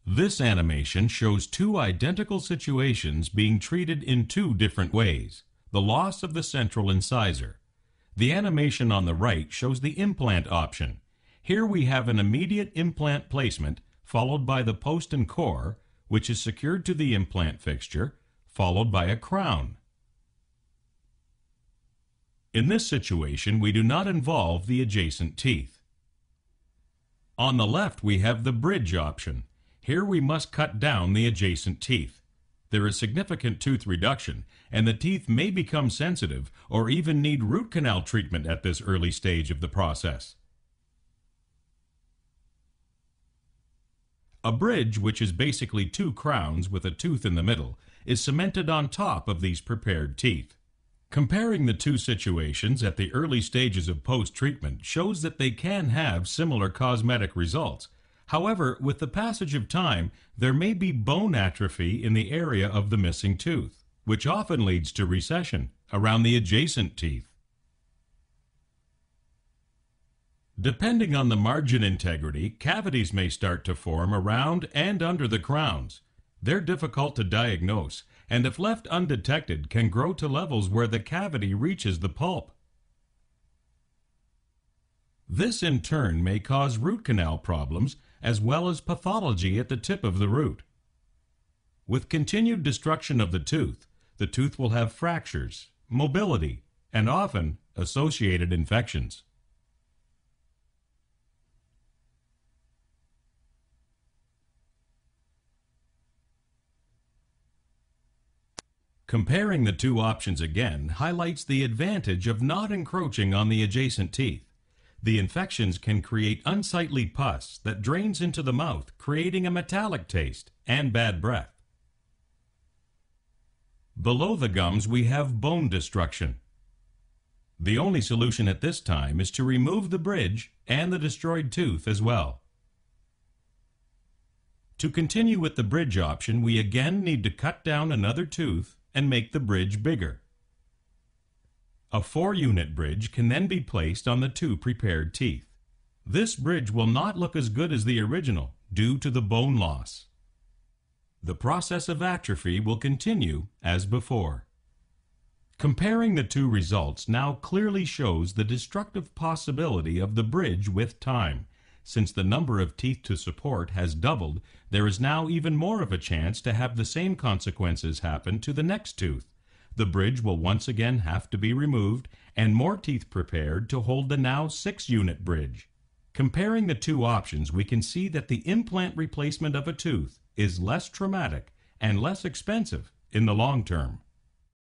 This animation shows two identical situations being treated in two different ways. The loss of the central incisor. The animation on the right shows the implant option. Here we have an immediate implant placement followed by the post and core, which is secured to the implant fixture, followed by a crown. In this situation, we do not involve the adjacent teeth. On the left, we have the bridge option. Here we must cut down the adjacent teeth. There is significant tooth reduction, and the teeth may become sensitive or even need root canal treatment at this early stage of the process. A bridge, which is basically two crowns with a tooth in the middle, is cemented on top of these prepared teeth. Comparing the two situations at the early stages of post-treatment shows that they can have similar cosmetic results. However, with the passage of time, there may be bone atrophy in the area of the missing tooth, which often leads to recession around the adjacent teeth. Depending on the margin integrity, cavities may start to form around and under the crowns. They're difficult to diagnose, and if left undetected, can grow to levels where the cavity reaches the pulp. This in turn may cause root canal problems as well as pathology at the tip of the root. With continued destruction of the tooth will have fractures, mobility, and often associated infections. Comparing the two options again highlights the advantage of not encroaching on the adjacent teeth. The infections can create unsightly pus that drains into the mouth, creating a metallic taste and bad breath. Below the gums, we have bone destruction. The only solution at this time is to remove the bridge and the destroyed tooth as well. To continue with the bridge option, we again need to cut down another tooth and make the bridge bigger. A 4-unit bridge can then be placed on the two prepared teeth. This bridge will not look as good as the original due to the bone loss. The process of atrophy will continue as before. Comparing the two results now clearly shows the destructive possibility of the bridge with time. Since the number of teeth to support has doubled, there is now even more of a chance to have the same consequences happen to the next tooth. The bridge will once again have to be removed and more teeth prepared to hold the now 6-unit bridge. Comparing the two options, we can see that the implant replacement of a tooth is less traumatic and less expensive in the long term.